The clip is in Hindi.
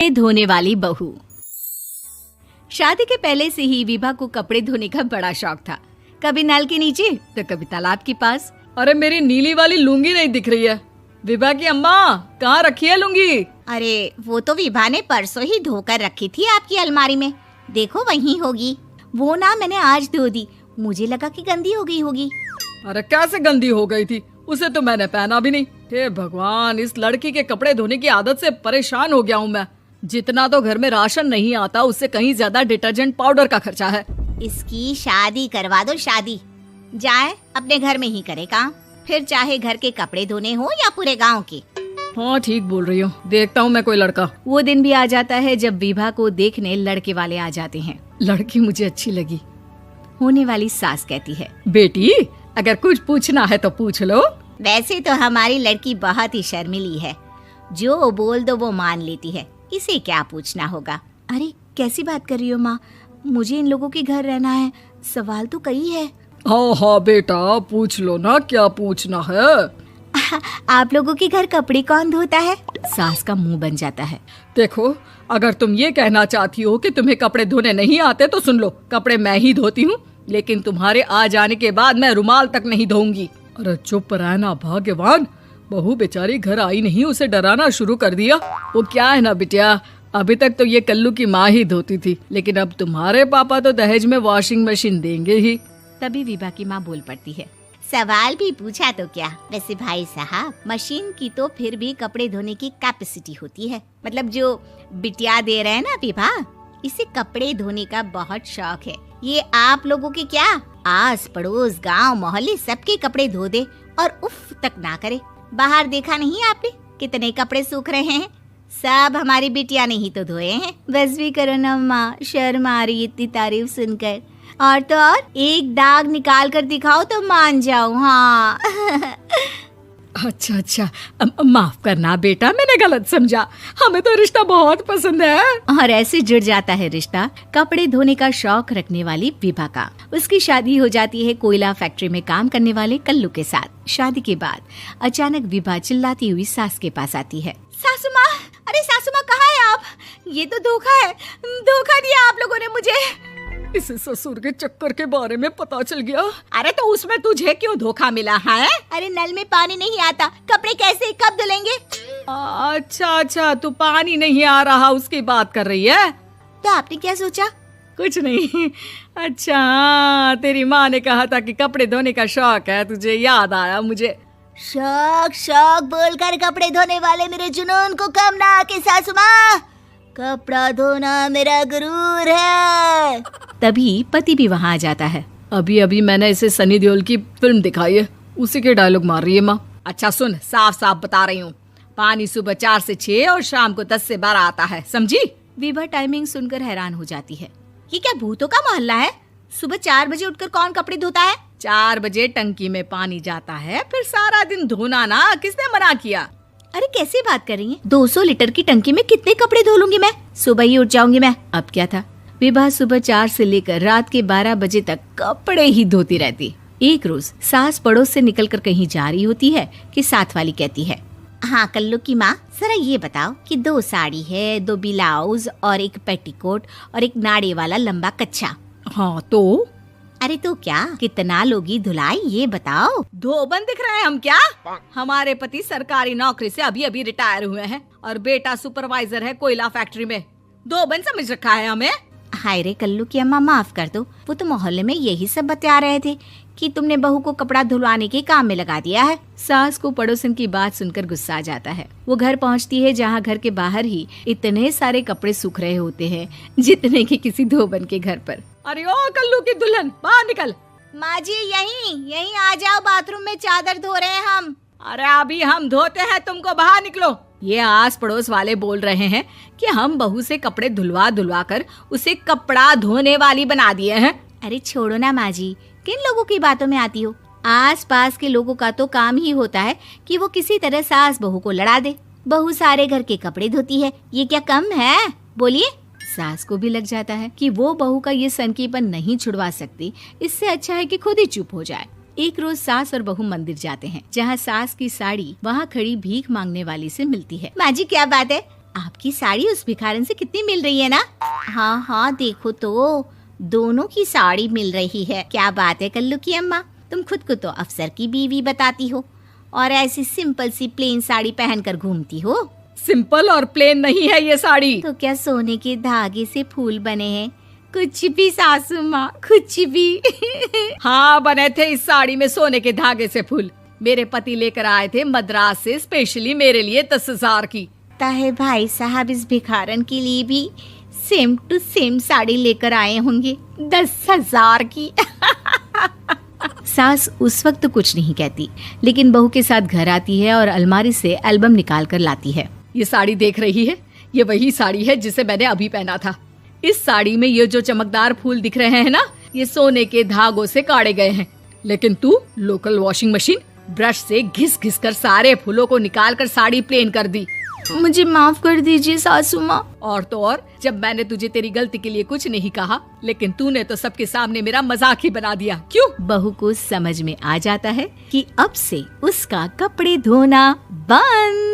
धोने वाली बहू। शादी के पहले से ही विभा को कपड़े धोने का बड़ा शौक था। कभी नल के नीचे तो कभी तालाब के पास। अरे मेरी नीली वाली लुंगी नहीं दिख रही है। विभा की अम्मा, कहाँ रखी है लुंगी? अरे वो तो विभा ने परसों ही धोकर रखी थी आपकी अलमारी में, देखो वहीं होगी। वो ना मैंने आज धो दी, मुझे लगा कि गंदी हो गई होगी। अरे कैसे गंदी हो गई थी? उसे तो मैंने पहना भी नहीं। हे भगवान, इस लड़की के कपड़े धोने की आदत से परेशान हो गया हूँ मैं। जितना तो घर में राशन नहीं आता, उससे कहीं ज्यादा डिटर्जेंट पाउडर का खर्चा है। इसकी शादी करवा दो, शादी जाए अपने घर में ही करे काम, फिर चाहे घर के कपड़े धोने हो या पूरे गांव के। हाँ ठीक बोल रही हूँ, देखता हूँ मैं कोई लड़का। वो दिन भी आ जाता है जब विभा को देखने लड़के वाले आ जाते हैं। लड़की मुझे अच्छी लगी। होने वाली सास कहती है, बेटी अगर कुछ पूछना है तो पूछ लो। वैसे तो हमारी लड़की बहुत ही शर्मीली है, जो बोल दो वो मान लेती है, इसे क्या पूछना होगा। अरे कैसी बात कर रही हो माँ, मुझे इन लोगों के घर रहना है, सवाल तो कई है। हाँ हाँ बेटा, पूछ लो ना, क्या पूछना है। आप लोगों के घर कपड़े कौन धोता है? सास का मुंह बन जाता है। देखो, अगर तुम ये कहना चाहती हो कि तुम्हें कपड़े धोने नहीं आते तो सुन लो, कपड़े मैं ही धोती हूँ, लेकिन तुम्हारे आ जाने के बाद मैं रुमाल तक नहीं धोऊंगी। अरे चुप रहना भाग्यवान, बहू बेचारी घर आई नहीं, उसे डराना शुरू कर दिया। वो क्या है ना बिटिया, अभी तक तो ये कल्लू की माँ ही धोती थी, लेकिन अब तुम्हारे पापा तो दहेज में वॉशिंग मशीन देंगे ही। तभी विभा की माँ बोल पड़ती है, सवाल भी पूछा तो क्या। वैसे भाई साहब, मशीन की तो फिर भी कपड़े धोने की कैपेसिटी होती है। मतलब जो बिटिया दे रहे हैं ना विभा, इसे कपड़े धोने का बहुत शौक है। ये आप लोगों के क्या, आस पड़ोस गांव मोहल्ले सबके कपड़े धो दे और उफ तक ना करे। बाहर देखा नहीं आपने कितने कपड़े सूख रहे हैं? सब हमारी बिटिया ने ही तो धोए हैं। बस भी करो ना माँ, शर्म आ रही इतनी तारीफ सुनकर। और तो और एक दाग निकाल कर दिखाओ तो मान जाओ। हाँ अच्छा अच्छा, माफ करना बेटा, मैंने गलत समझा। हमें तो रिश्ता बहुत पसंद है। और ऐसे जुड़ जाता है रिश्ता कपड़े धोने का शौक रखने वाली विभा का। उसकी शादी हो जाती है कोयला फैक्ट्री में काम करने वाले कल्लू के साथ। शादी के बाद अचानक विभा चिल्लाती हुई सास के पास आती है। सासू माँ, अरे सासू माँ कहाँ है आप? ये तो धोखा है, धोखा दिया आप लोगों ने मुझे। इसे ससुर के चक्कर के बारे में पता चल गया। अरे तो उसमें तुझे क्यों धोखा मिला है? अरे नल में पानी नहीं आता, कपड़े कैसे कब धुलेंगे? अच्छा अच्छा, तू पानी नहीं आ रहा उसकी बात कर रही है। तो आपने क्या सोचा? कुछ नहीं। अच्छा हाँ, तेरी माँ ने कहा था कि कपड़े धोने का शौक है तुझे, याद आया मुझे। शौक शौक बोलकर कपड़े धोने वाले मेरे जुनून को कम ना आके सासू माँ, कपड़ा धोना मेरा गुरूर है। तभी पति भी वहाँ आ जाता है। अभी अभी मैंने इसे सनी देओल की फिल्म दिखाई है, उसी के डायलॉग मार रही है माँ। अच्छा सुन, साफ साफ बता रही हूँ, पानी सुबह 4 से 6 और शाम को 10 से 12 आता है, समझी? विभा टाइमिंग सुनकर हैरान हो जाती है। ये क्या भूतों का मोहल्ला है? सुबह 4 बजे उठकर कौन कपड़े धोता है? 4 बजे टंकी में पानी जाता है, फिर सारा दिन धोना ना, किसने मना किया? अरे कैसी बात कर रही हैं? 200 लीटर की टंकी में कितने कपड़े धो लूंगी मैं, सुबह ही उठ जाऊंगी मैं। अब क्या था, विभा सुबह 4 से लेकर रात के 12 बजे तक कपड़े ही धोती रहती। एक रोज सास पड़ोस से निकलकर कहीं जा रही होती है कि साथ वाली कहती है, हाँ कल्लू की माँ, जरा ये बताओ कि 2 साड़ी है, 2 ब्लाउज और एक पेटीकोट और एक नाड़े वाला लंबा कच्छा। हाँ तो? अरे तो क्या, कितना लोगी धुलाई ये बताओ। धोबन दिख रहे हैं हम क्या? हमारे पति सरकारी नौकरी से अभी अभी रिटायर हुए हैं और बेटा सुपरवाइजर है कोयला फैक्ट्री में। धोबन समझ रखा है हमें। हाय रे कल्लू की अम्मा, माफ कर दो, वो तो मोहल्ले में यही सब बता रहे थे कि तुमने बहू को कपड़ा धुलवाने के काम में लगा दिया है। सास को पड़ोसन की बात सुनकर गुस्सा आ जाता है। वो घर पहुंचती है जहां घर के बाहर ही इतने सारे कपड़े सूख रहे होते हैं जितने कि किसी धोबन के घर पर। अरे ओ कल्लू की दुल्हन, बाहर निकल। माँ जी यहीं आ जाओ, बाथरूम में चादर धो रहे हैं हम। अरे अभी हम धोते हैं, तुमको बाहर निकलो। ये आस पड़ोस वाले बोल रहे हैं कि हम बहू से कपड़े धुलवा कर उसे कपड़ा धोने वाली बना दिए हैं। अरे छोड़ो ना माँ जी, किन लोगों की बातों में आती हो? आस पास के लोगों का तो काम ही होता है कि वो किसी तरह सास बहू को लड़ा दे। बहू सारे घर के कपड़े धोती है, ये क्या कम है? बोलिए। सास को भी लग जाता है कि वो बहू का ये सनकीपन नहीं छुड़वा सकती, इससे अच्छा है कि खुद ही चुप हो जाए। एक रोज सास और बहू मंदिर जाते हैं, जहाँ सास की साड़ी वहाँ खड़ी भीख मांगने वाली से मिलती है। माँ जी क्या बात है, आपकी साड़ी उस भिखारन से कितनी मिल रही है ना? हाँ हाँ देखो तो, दोनों की साड़ी मिल रही है। क्या बात है कल्लू की अम्मा, तुम खुद को तो अफसर की बीवी बताती हो और ऐसी सिंपल सी प्लेन साड़ी पहनकर घूमती हो। सिंपल और प्लेन नहीं है ये साड़ी। तो क्या सोने के धागे से फूल बने हैं? कुछ भी सासू माँ, कुछ भी। हाँ बने थे इस साड़ी में सोने के धागे से फूल। मेरे पति लेकर आए थे मद्रास से स्पेशली मेरे लिए 10,000 की। ताहे भाई साहब इस भिखारन के लिए भी सेम टू सेम साड़ी लेकर आए होंगे 10,000 की। सास उस वक्त तो कुछ नहीं कहती, लेकिन बहू के साथ घर आती है और अलमारी से एल्बम निकाल कर लाती है। ये साड़ी देख रही है, ये वही साड़ी है जिसे मैंने अभी पहना था। इस साड़ी में ये जो चमकदार फूल दिख रहे हैं ना, ये सोने के धागों से काढ़े गए हैं। लेकिन तू लोकल वॉशिंग मशीन ब्रश से घिस घिस कर सारे फूलों को निकाल कर साड़ी प्लेन कर दी। मुझे माफ कर दीजिए सासू माँ। और तो और, जब मैंने तुझे तेरी गलती के लिए कुछ नहीं कहा, लेकिन तूने तो सबके सामने मेरा मजाक ही बना दिया। क्यों? बहू को समझ में आ जाता है कि अब से उसका कपड़े धोना बंद।